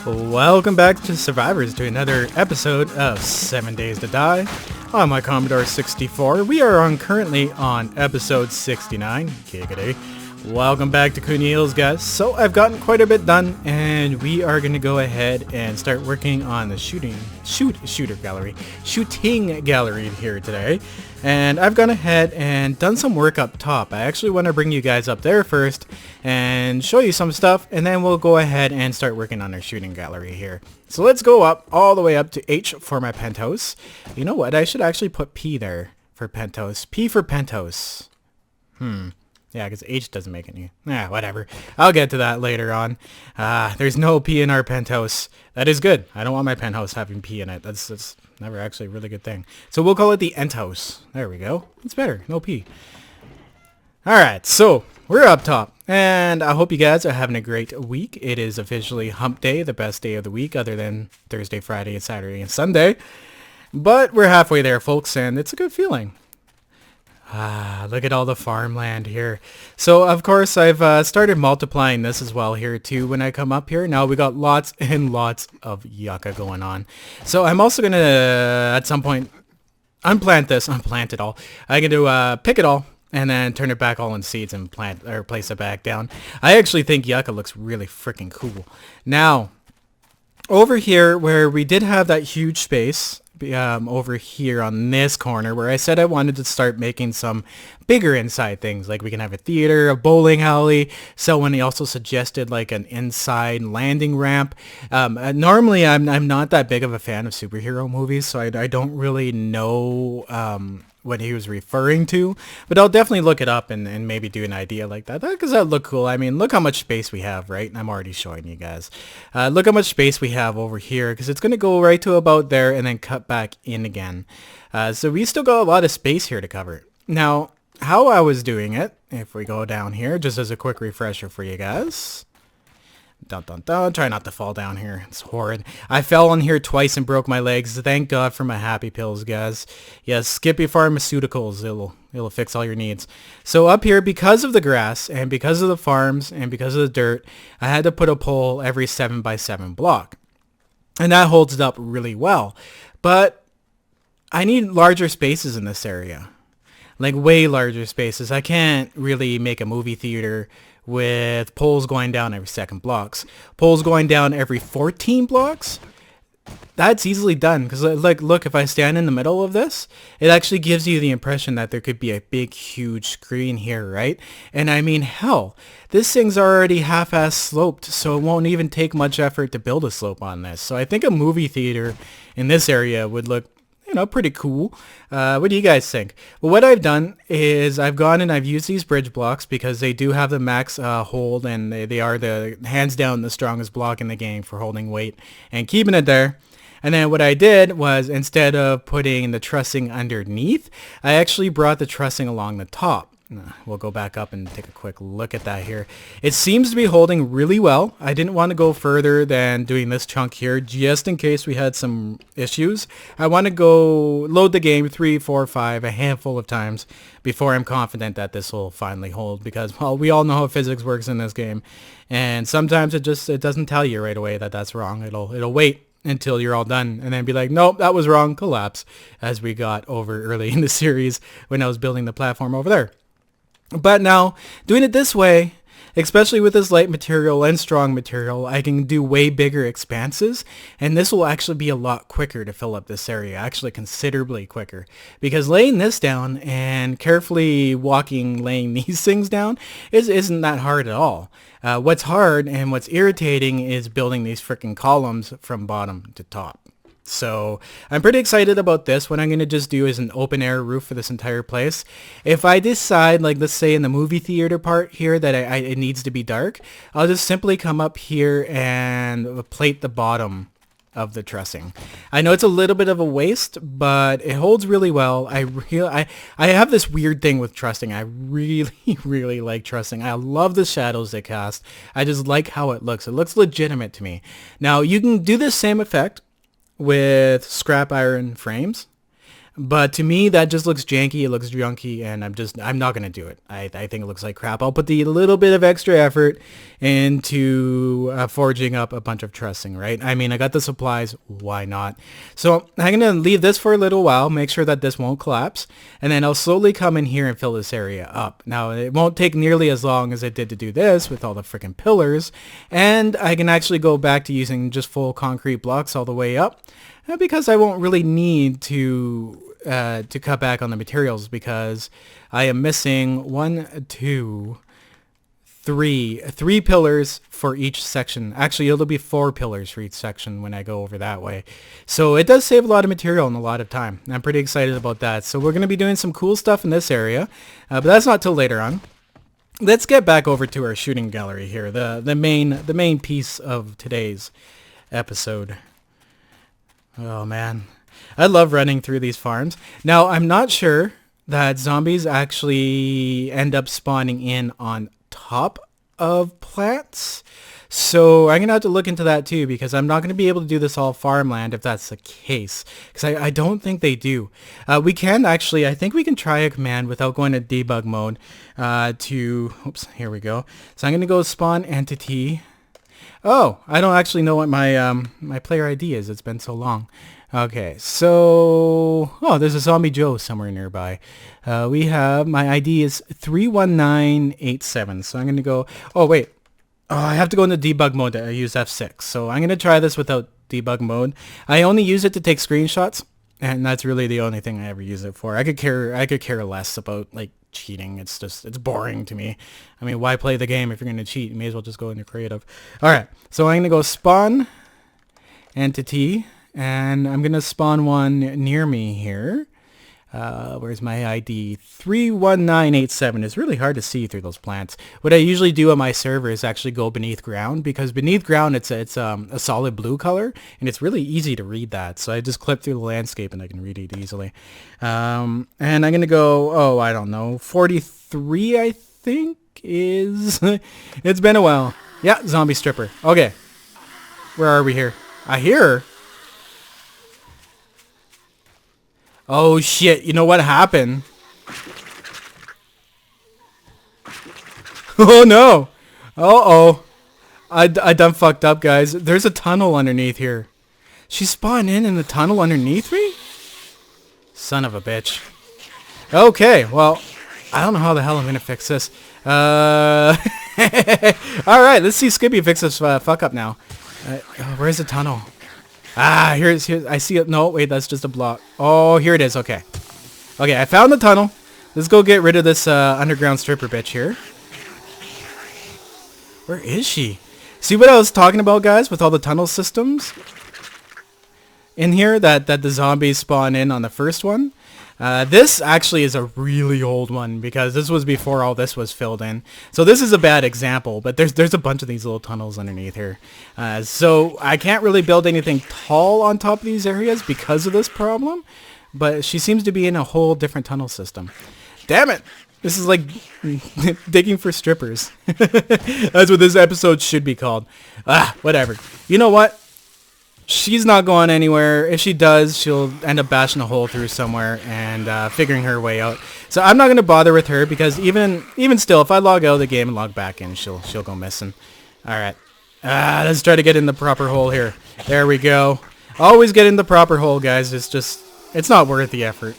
Welcome back to Survivors, to another episode of 7 Days to Die on my Commodore 64. We are currently on episode 69. Giggity. Welcome back to Cooney Hills, guys. So I've gotten quite a bit done, and we are going to go ahead and start working on the shooting gallery here today. And I've gone ahead and done some work up top. I actually want to bring you guys up there first and show you some stuff, and then we'll go ahead and start working on our shooting gallery here. So let's go up all the way up to H for my penthouse. You know what? I should actually put P there for penthouse. P for penthouse. Yeah, because H doesn't make any. Whatever. I'll get to that later on. There's no P in our penthouse. That is good. I don't want my penthouse having P in it. That's never actually a really good thing. So we'll call it the Enthouse. There we go. It's better. No P. Alright, so we're up top. And I hope you guys are having a great week. It is officially hump day, the best day of the week, other than Thursday, Friday, and Saturday, and Sunday. But we're halfway there, folks, and it's a good feeling. Look at all the farmland here. So, of course, I've started multiplying this as well here, too, when I come up here. Now, we got lots and lots of yucca going on. So, I'm also going to, at some point, unplant it all. I'm going to pick it all and then turn it back all in seeds and place it back down. I actually think yucca looks really freaking cool. Now, over here, where we did have that huge space, over here on this corner where I said I wanted to start making some bigger inside things, like we can have a theater, a bowling alley. Someone also suggested like an inside landing ramp. Normally I'm not that big of a fan of superhero movies, so I don't really know what he was referring to, but I'll definitely look it up and maybe do an idea like that, because that look cool. I mean, look how much space we have, right? And I'm already showing you guys. Look how much space we have over here, because it's going to go right to about there and then cut back in again. So we still got a lot of space here to cover. Now, how I was doing it, if we go down here, just as a quick refresher for you guys. Dun, dun, dun. Try not to fall down here. It's horrid. I fell on here twice and broke my legs. Thank God for my happy pills, guys. Yes, Skippy Pharmaceuticals. It'll fix all your needs. So up here, because of the grass and because of the farms and because of the dirt, I had to put a pole every 7x7 block. And that holds it up really well. But I need larger spaces in this area. Like way larger spaces. I can't really make a movie theater with poles going down every second blocks. Poles going down every 14 blocks? That's easily done, because like, look, if I stand in the middle of this, it actually gives you the impression that there could be a big, huge screen here, right? And I mean, hell, this thing's already half-ass sloped, so it won't even take much effort to build a slope on this. So I think a movie theater in this area would look, you know, pretty cool. What do you guys think? Well, what I've done is I've gone and I've used these bridge blocks because they do have the max hold, and they are the hands down the strongest block in the game for holding weight and keeping it there. And then what I did was, instead of putting the trussing underneath, I actually brought the trussing along the top. We'll go back up and take a quick look at that here. It seems to be holding really well. I didn't want to go further than doing this chunk here, just in case we had some issues. I want to go load the game 3, 4, 5, a handful of times before I'm confident that this will finally hold, because, well, we all know how physics works in this game, and sometimes it doesn't tell you right away that that's wrong. It'll wait until you're all done and then be like, nope, that was wrong, collapse, as we got over early in the series when I was building the platform over there. But now, doing it this way, especially with this light material and strong material, I can do way bigger expanses, and this will actually be a lot quicker to fill up this area, actually considerably quicker, because laying this down and carefully laying these things down isn't that hard at all. What's hard and what's irritating is building these freaking columns from bottom to top. So I'm pretty excited about this. What I'm going to just do is an open air roof for this entire place. If I decide, like let's say in the movie theater part here, that it needs to be dark, I'll just simply come up here and plate the bottom of the trussing. I know it's a little bit of a waste, but it holds really well. I have this weird thing with trussing. I really, really like trussing. I love the shadows they cast. I just like how it looks. It looks legitimate to me. Now, you can do this same effect with scrap iron frames. But to me, that just looks janky, it looks junky, and I'm not going to do it. I think it looks like crap. I'll put the little bit of extra effort into forging up a bunch of trussing, right? I mean, I got the supplies, why not? So I'm going to leave this for a little while, make sure that this won't collapse, and then I'll slowly come in here and fill this area up. Now, it won't take nearly as long as it did to do this with all the freaking pillars, and I can actually go back to using just full concrete blocks all the way up, because I won't really need to cut back on the materials, because I am missing three pillars for each section. Actually, it'll be 4 pillars for each section when I go over that way. So it does save a lot of material and a lot of time. I'm pretty excited about that. So we're going to be doing some cool stuff in this area, but that's not till later on. Let's get back over to our shooting gallery here, the main piece of today's episode. Oh man, I love running through these farms. Now, I'm not sure that zombies actually end up spawning in on top of plants. So I'm going to have to look into that too, because I'm not going to be able to do this all farmland if that's the case, because I don't think they do. We can actually, I think we can try a command without going to debug mode oops, here we go. So I'm going to go spawn entity. Oh, I don't actually know what my my player ID is. It's been so long. Okay, so there's a zombie Joe somewhere nearby. We have, my ID is 31987. So I'm gonna go. Oh wait, I have to go into debug mode. I use F6. So I'm gonna try this without debug mode. I only use it to take screenshots, and that's really the only thing I ever use it for. I could care less about like cheating. It's boring to me. I mean, why play the game if you're gonna cheat? You may as well just go into creative. All right, so I'm gonna go spawn entity, and I'm gonna spawn one near me here. Where's my ID? 31987. It's really hard to see through those plants. What I usually do on my server is actually go beneath ground, because beneath ground it's a solid blue color, and it's really easy to read that. So I just clip through the landscape and I can read it easily. And I'm gonna go, I don't know, 43 I think is. It's been a while. Yeah, zombie stripper. Okay, where are we here? I hear her. Oh shit, you know what happened? Oh no! Uh-oh. I done fucked up, guys. There's a tunnel underneath here. She spawned in the tunnel underneath me? Son of a bitch. Okay, well, I don't know how the hell I'm gonna fix this. Alright, let's see Skippy fix this fuck up now. Where's the tunnel? Ah, here's I see it. No, wait, that's just a block. Oh, here it is. Okay. Okay, I found the tunnel. Let's go get rid of this underground stripper bitch here. Where is she? See what I was talking about, guys, with all the tunnel systems in here that the zombies spawn in on the first one? This actually is a really old one, because this was before all this was filled in. So this is a bad example, but there's a bunch of these little tunnels underneath here. So I can't really build anything tall on top of these areas because of this problem, but she seems to be in a whole different tunnel system. Damn it! This is like digging for strippers. That's what this episode should be called. Whatever. You know what? She's not going anywhere. If she does, she'll end up bashing a hole through somewhere and figuring her way out. So I'm not going to bother with her, because even still, if I log out of the game and log back in, she'll go missing. All right. Let's try to get in the proper hole here. There we go. Always get in the proper hole, guys. It's not worth the effort.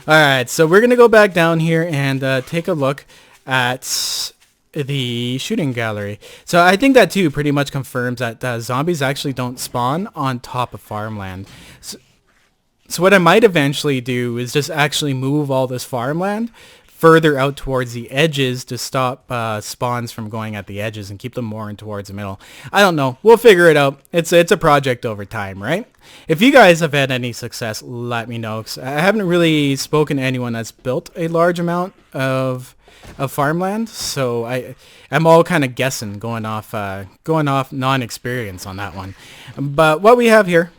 All right. So we're going to go back down here and take a look at the shooting gallery. So I think that too pretty much confirms that zombies actually don't spawn on top of farmland. So what I might eventually do is just actually move all this farmland further out towards the edges to stop spawns from going at the edges and keep them more in towards the middle. I don't know. We'll figure it out. It's a project over time, right? If you guys have had any success, let me know. 'Cause I haven't really spoken to anyone that's built a large amount of farmland, so I'm all kind of guessing, going off non-experience on that one. But what we have here,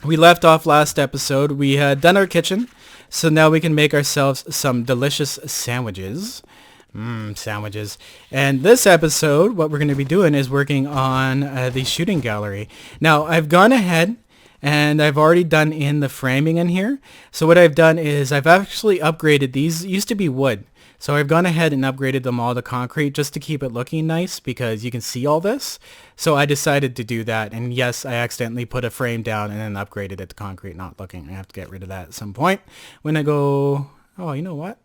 we left off last episode. We had done our kitchen, so now we can make ourselves some delicious sandwiches. Sandwiches. And this episode, what we're going to be doing is working on the shooting gallery. Now, I've gone ahead and I've already done in the framing in here. So what I've done is I've actually upgraded these. Used to be wood. So I've gone ahead and upgraded them all to concrete just to keep it looking nice because you can see all this. So I decided to do that. And yes, I accidentally put a frame down and then upgraded it to concrete, not looking. I have to get rid of that at some point. When I go, oh, you know what?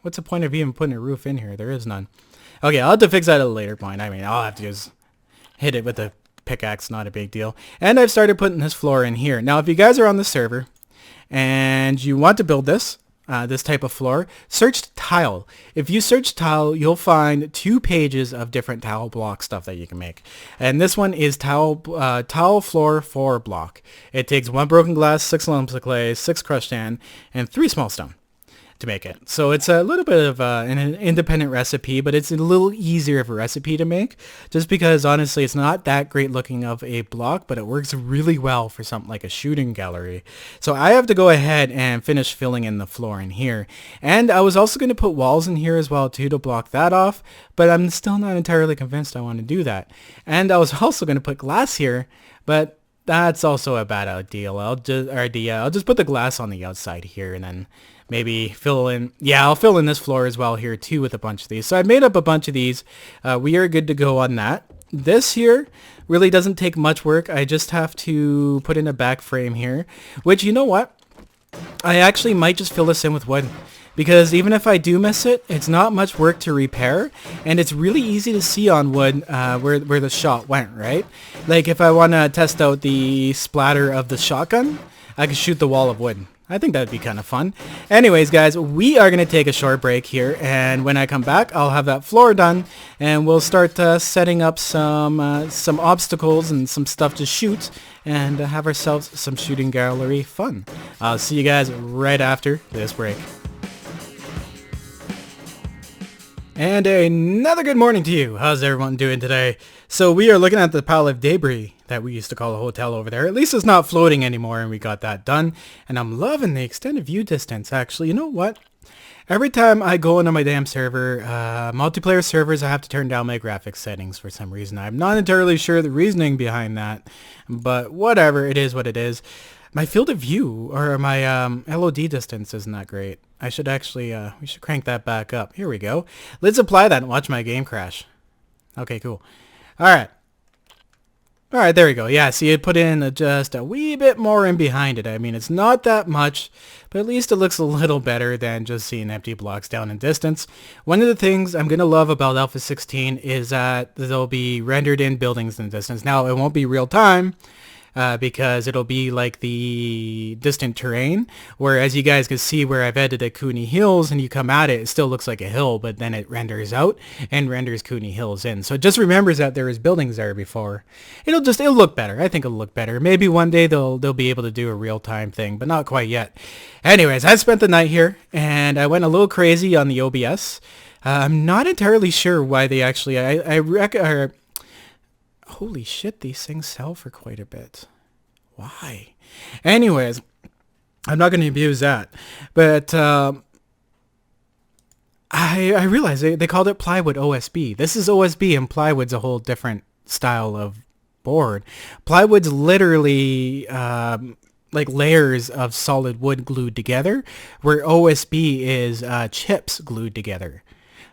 What's the point of even putting a roof in here? There is none. Okay, I'll have to fix that at a later point. I mean, I'll have to just hit it with a pickaxe, not a big deal. And I've started putting this floor in here. Now, if you guys are on the server and you want to build this type of floor, search tile. If you search tile, you'll find 2 pages of different tile block stuff that you can make. And this one is tile floor 4 block. It takes 1 broken glass, 6 lumps of clay, 6 crushed sand, and 3 small stone to make it. So it's a little bit of an independent recipe, but it's a little easier of a recipe to make just because honestly it's not that great looking of a block, but it works really well for something like a shooting gallery. So I have to go ahead and finish filling in the floor in here. And I was also going to put walls in here as well too to block that off, but I'm still not entirely convinced I want to do that. And I was also going to put glass here, but that's also a bad idea. I'll just put the glass on the outside here and then maybe fill in, yeah, I'll fill in this floor as well here too with a bunch of these. So I made up a bunch of these. We are good to go on that. This here really doesn't take much work. I just have to put in a back frame here, which, you know what? I actually might just fill this in with wood because even if I do miss it, it's not much work to repair and it's really easy to see on wood where the shot went, right? Like if I want to test out the splatter of the shotgun, I can shoot the wall of wood. I think that would be kind of fun. Anyways, guys, we are going to take a short break here, and when I come back, I'll have that floor done, and we'll start setting up some obstacles and some stuff to shoot, and have ourselves some shooting gallery fun. I'll see you guys right after this break. And another good morning to you. How's everyone doing today? So we are looking at the pile of debris that we used to call a hotel over there. At least it's not floating anymore and we got that done. And I'm loving the extended view distance actually. You know what? Every time I go into my damn server, multiplayer servers, I have to turn down my graphics settings for some reason. I'm not entirely sure the reasoning behind that, but whatever, it is what it is. My field of view, or my LOD distance isn't that great. I should actually, we should crank that back up. Here we go. Let's apply that and watch my game crash. Okay, cool. Alright. Alright, there we go. Yeah, see, it put in just a wee bit more in behind it. I mean, it's not that much, but at least it looks a little better than just seeing empty blocks down in distance. One of the things I'm going to love about Alpha 16 is that they'll be rendered in buildings in distance. Now, it won't be real time, because it'll be like the distant terrain, where as you guys can see where I've edited Cooney Hills and you come at it, it still looks like a hill, but then it renders out and renders Cooney Hills in. So it just remembers that there was buildings there before. It'll look better. I think it'll look better. Maybe one day they'll be able to do a real-time thing, but not quite yet. Anyways, I spent the night here and I went a little crazy on the OBS. I'm not entirely sure why they actually, holy shit, these things sell for quite a bit. Why? Anyways, I'm not going to abuse that. But I realized they called it plywood OSB. This is OSB and plywood's a whole different style of board. Plywood's literally like layers of solid wood glued together, where OSB is chips glued together.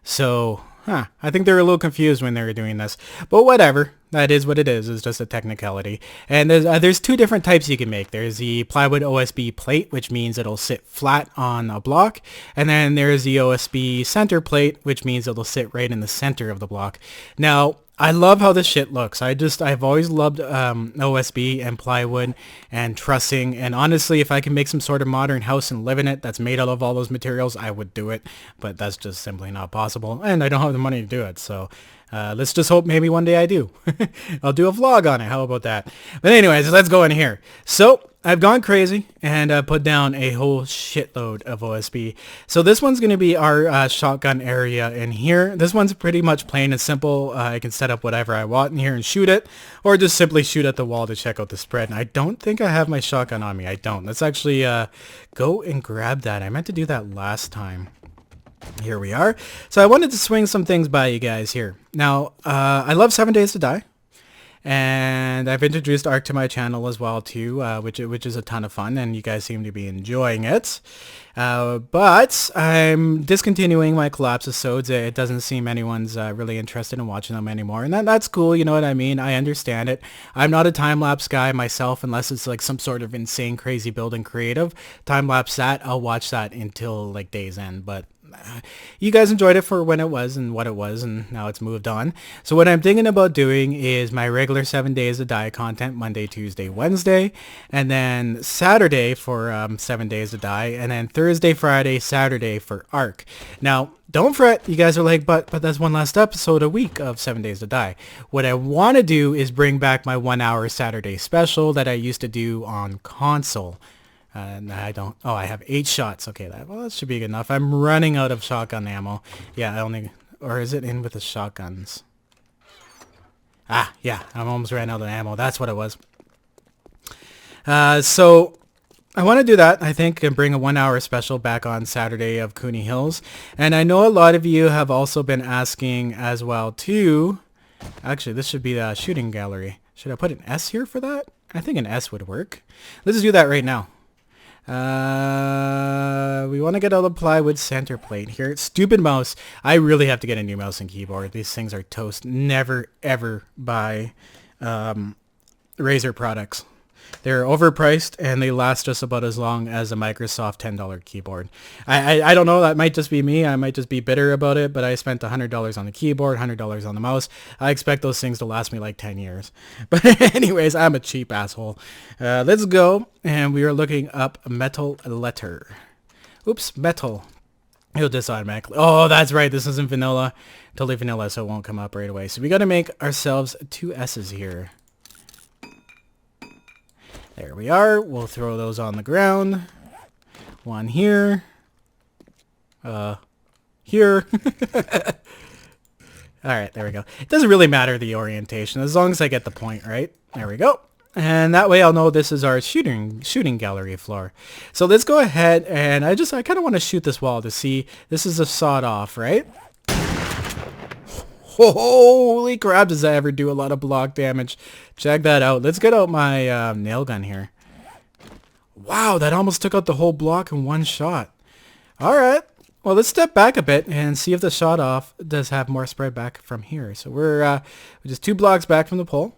So, I think they're a little confused when they were doing this, but whatever. That is what it is. It's just a technicality. And there's 2 different types you can make. There's the plywood OSB plate, which means it'll sit flat on a block. And then there's the OSB center plate, which means it'll sit right in the center of the block. Now, I love how this shit looks. I've always loved OSB and plywood and trussing. And honestly, if I can make some sort of modern house and live in it that's made out of all those materials, I would do it. But that's just simply not possible. And I don't have the money to do it. So let's just hope maybe one day I do. I'll do a vlog on it. How about that? But anyways, let's go in here. So I've gone crazy and put down a whole shitload of OSB. So this one's going to be our shotgun area in here. This one's pretty much plain and simple. I can set up whatever I want in here and shoot it, or just simply shoot at the wall to check out the spread. And I don't think I have my shotgun on me. I don't. Let's actually go and grab that. I meant to do that last time. Here we are. So I wanted to swing some things by you guys here. Now, I love 7 Days to Die. And I've introduced Arc to my channel as well too, which is a ton of fun, and you guys seem to be enjoying it. But I'm discontinuing my collapsisodes. It doesn't seem anyone's really interested in watching them anymore, and that's cool. You know what I mean? I understand it. I'm not a time-lapse guy myself, unless it's like some sort of insane, crazy building creative. Time-lapse that, I'll watch that until like day's end, but you guys enjoyed it for when it was and what it was, and now it's moved on. So what I'm thinking about doing is my regular 7 days of die content, Monday, Tuesday, Wednesday, and then Saturday for 7 days of die, and then Thursday, Friday, Saturday for Arc. Now, don't fret, you guys are like, but that's one last episode a week of 7 days to die. What I want to do is bring back my 1 hour Saturday special that I used to do on console. I don't, oh, I have 8 shots. Okay, that should be good enough. I'm running out of shotgun ammo. Yeah, I only, or is it in with the shotguns? Ah, yeah, I'm almost ran out of ammo. That's what it was. So I want to do that, I think, and bring a 1 hour special back on Saturday of Cooney Hills. And I know a lot of you have also been asking as well, too. Actually, this should be the shooting gallery. Should I put an S here for that? I think an S would work. Let's just do that right now. We want to get out the plywood center plate here. Stupid mouse. I really have to get a new mouse and keyboard. These things are toast. Never, ever buy Razer products. They're overpriced, and they last just about as long as a Microsoft $10 keyboard. I don't know, that might just be me. I might just be bitter about it, but I spent $100 on the keyboard, $100 on the mouse. I expect those things to last me like 10 years. But anyways, I'm a cheap asshole. Let's go, and we are looking up metal letter. Oops, metal. It'll just automatically. Oh, that's right. This isn't vanilla. Totally vanilla, so it won't come up right away. So we got to make ourselves 2 S's here. There we are. We'll throw those on the ground. One here. Here. Alright, there we go. It doesn't really matter the orientation, as long as I get the point right. There we go. And that way I'll know this is our shooting gallery floor. So let's go ahead, and I kind of want to shoot this wall to see. This is a sawed off, right? Holy crap, does that ever do a lot of block damage. Check that out. Let's get out my nail gun here. Wow, that almost took out the whole block in one shot. Alright, well, let's step back a bit and see if the shot off does have more spread back from here. So we're just 2 blocks back from the pole.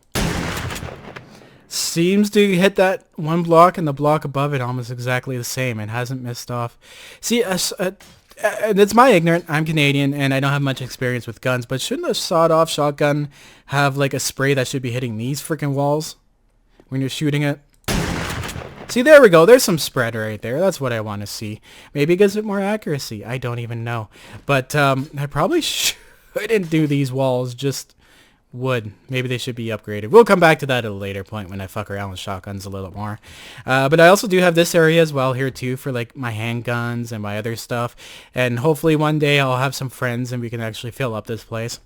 Seems to hit that one block and the block above it almost exactly the same. It hasn't missed off. See, and it's my ignorant, I'm Canadian, and I don't have much experience with guns, but shouldn't a sawed-off shotgun have, like, a spray that should be hitting these freaking walls when you're shooting it? See, there we go. There's some spread right there. That's what I want to see. Maybe it gives it more accuracy. I don't even know. But I probably shouldn't do these walls, just wood. Maybe they should be upgraded. We'll come back to that at a later point when I fuck around with shotguns a little more. But I also do have this area as well here too for like my handguns and my other stuff. And hopefully one day I'll have some friends and we can actually fill up this place.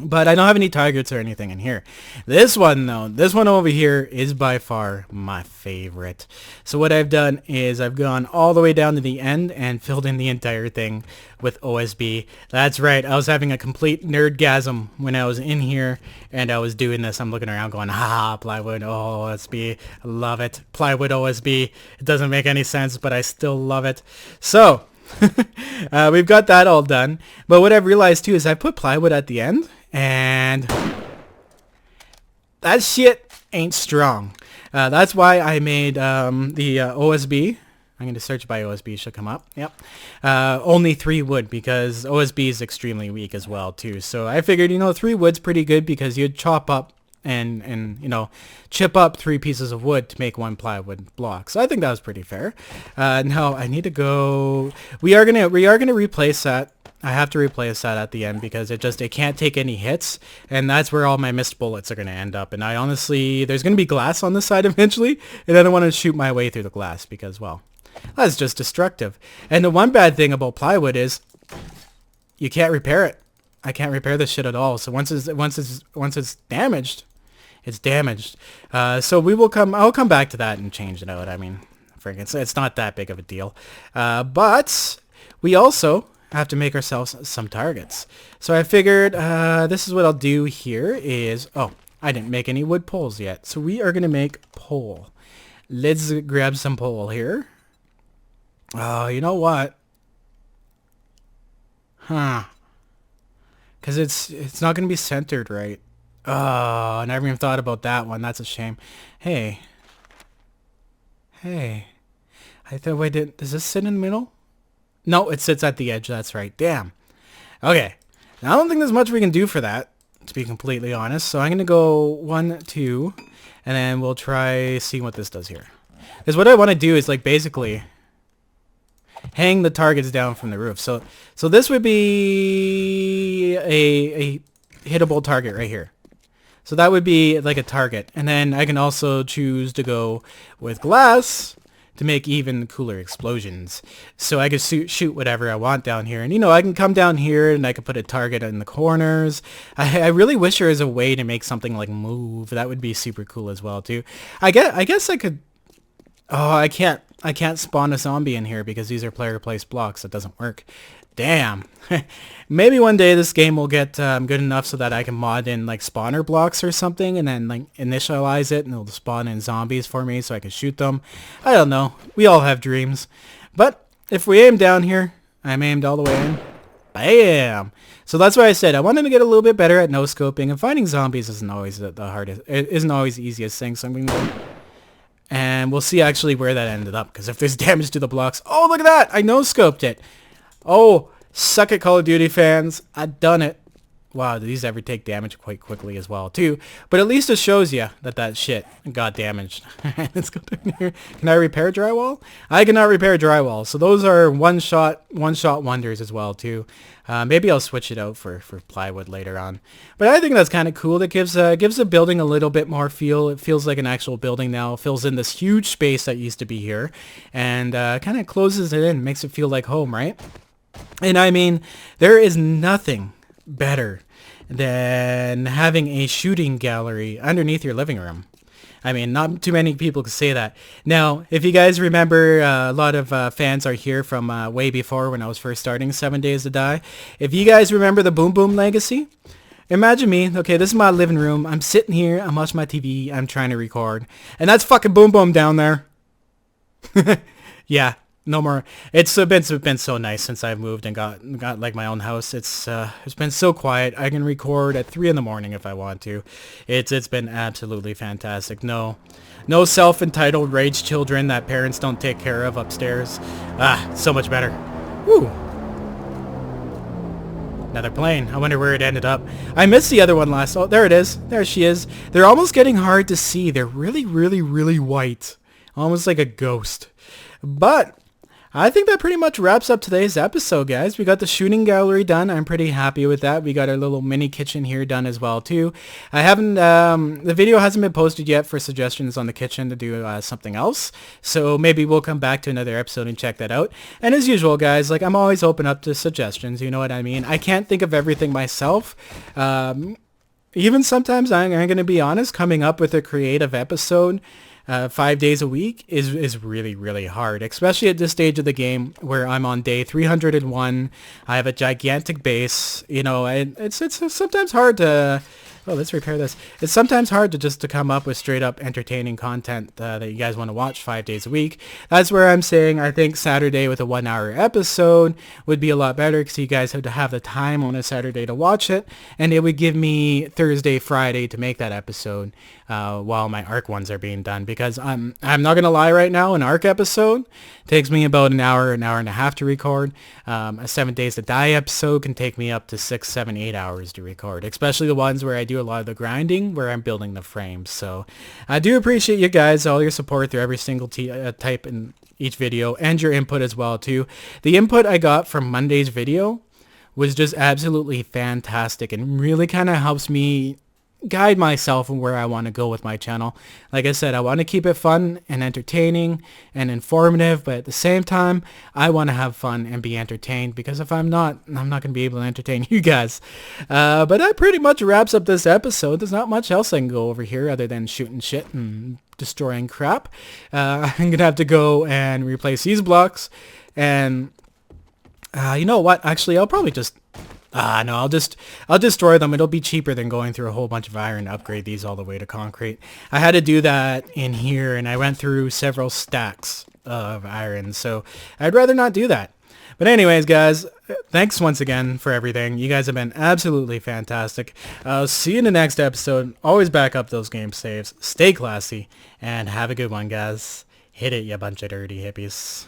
But I don't have any targets or anything in here. This one, though, this one over here is by far my favorite. So what I've done is I've gone all the way down to the end and filled in the entire thing with OSB. That's right. I was having a complete nerdgasm when I was in here and I was doing this. I'm looking around going, ha, plywood, oh, OSB. I love it. Plywood OSB. It doesn't make any sense, but I still love it. So we've got that all done. But what I've realized, too, is I put plywood at the end. And that shit ain't strong. That's why I made the OSB. I'm going to search by OSB. Should come up. Yep. Only 3 wood because OSB is extremely weak as well too. So I figured, 3 wood's pretty good because you'd chop up and chip up 3 pieces of wood to make 1 plywood block. So I think that was pretty fair. Now I need to go. We are gonna replace that. I have to replace that at the end because it can't take any hits, and that's where all my missed bullets are going to end up. And I honestly, there's going to be glass on this side eventually, and I don't want to shoot my way through the glass because, well, that's just destructive. And the one bad thing about plywood is you can't repair it. I can't repair this shit at all. So once it's damaged, it's damaged. So I'll come back to that and change it out. I mean, it's not that big of a deal. But we also have to make ourselves some targets. So I figured this is what I'll do here is, I didn't make any wood poles yet. So we are going to make pole. Let's grab some pole here. Oh, you know what? Huh. Because it's not going to be centered right. Oh, I never even thought about that one. That's a shame. Hey. Hey. I thought, wait, does this sit in the middle? No, it sits at the edge. That's right. Damn. Okay. Now, I don't think there's much we can do for that, to be completely honest. So I'm going to go 1, 2, and then we'll try seeing what this does here. Because what I want to do is, like, basically hang the targets down from the roof. So this would be a hittable target right here. So that would be like a target. And then I can also choose to go with glass to make even cooler explosions. So I could shoot whatever I want down here. And, you know, I can come down here and I could put a target in the corners. I really wish there was a way to make something like move. That would be super cool as well, too. I guess I could... Oh, I can't spawn a zombie in here because these are player-placed blocks. That doesn't work. Damn. Maybe one day this game will get good enough so that I can mod in like spawner blocks or something and then like initialize it and it'll spawn in zombies for me so I can shoot them. I don't know. We all have dreams. But if we aim down here, I'm aimed all the way in. Bam! So that's why I said I wanted to get a little bit better at no-scoping, and finding zombies isn't always the hardest. It isn't always the easiest thing, so I'm going to... And we'll see actually where that ended up, because if there's damage to the blocks... Oh, look at that! I no-scoped it! Oh, suck it, Call of Duty fans. I done it. Wow, do these ever take damage quite quickly as well, too. But at least it shows you that shit got damaged. Let's go down here. Can I repair drywall? I cannot repair drywall. So those are one-shot wonders as well, too. Maybe I'll switch it out for plywood later on. But I think that's kind of cool. That gives the building a little bit more feel. It feels like an actual building now. It fills in this huge space that used to be here. And kind of closes it in. Makes it feel like home, right? And I mean, there is nothing better than having a shooting gallery underneath your living room. I mean, not too many people can say that. Now, if you guys remember, a lot of fans are here from way before when I was first starting 7 Days to Die. If you guys remember the Boom Boom Legacy, imagine me. Okay, this is my living room. I'm sitting here. I'm watching my TV. I'm trying to record. And that's fucking Boom Boom down there. Yeah. No more. It's been so nice since I've moved and got like my own house. It's been so quiet. I can record at 3 in the morning if I want to. It's been absolutely fantastic. No self-entitled rage children that parents don't take care of upstairs. So much better. Woo. Another plane. I wonder where it ended up. I missed the other one last. Oh, there it is. There she is. They're almost getting hard to see. They're really, really, really white. Almost like a ghost. But I think that pretty much wraps up today's episode, guys. We got the shooting gallery done. I'm pretty happy with that. We got our little mini kitchen here done as well, too. I haven't, the video hasn't been posted yet for suggestions on the kitchen to do something else. So maybe we'll come back to another episode and check that out. And as usual, guys, like I'm always open up to suggestions. You know what I mean? I can't think of everything myself. Even sometimes, I'm going to be honest, coming up with a creative episode 5 days a week is really, really hard, especially at this stage of the game where I'm on day 301. I have a gigantic base, you know, and it's sometimes hard to... Oh, let's repair this. It's sometimes hard to come up with straight up entertaining content that you guys want to watch 5 days a week. That's where I'm saying I think Saturday with a 1 hour episode would be a lot better because you guys have to have the time on a Saturday to watch it. And it would give me Thursday, Friday to make that episode while my ARC ones are being done. Because I'm not going to lie right now, an ARC episode takes me about an hour and a half to record. A 7 Days to Die episode can take me up to 6, 7, 8 hours to record, especially the ones where I do a lot of the grinding where I'm building the frames. So I do appreciate you guys, all your support through every single type in each video and your input as well too. The input I got from Monday's video was just absolutely fantastic and really kind of helps me guide myself and where I want to go with my channel. Like I said, I want to keep it fun and entertaining and informative, but at the same time, I want to have fun and be entertained, because if I'm not going to be able to entertain you guys. But that pretty much wraps up this episode. There's not much else I can go over here other than shooting shit and destroying crap. I'm going to have to go and replace these blocks. And you know what? Actually, I'll probably just No, I'll destroy them. It'll be cheaper than going through a whole bunch of iron to upgrade these all the way to concrete. I had to do that in here, and I went through several stacks of iron, so I'd rather not do that. But anyways, guys, thanks once again for everything. You guys have been absolutely fantastic. I'll see you in the next episode. Always back up those game saves. Stay classy, and have a good one, guys. Hit it, you bunch of dirty hippies.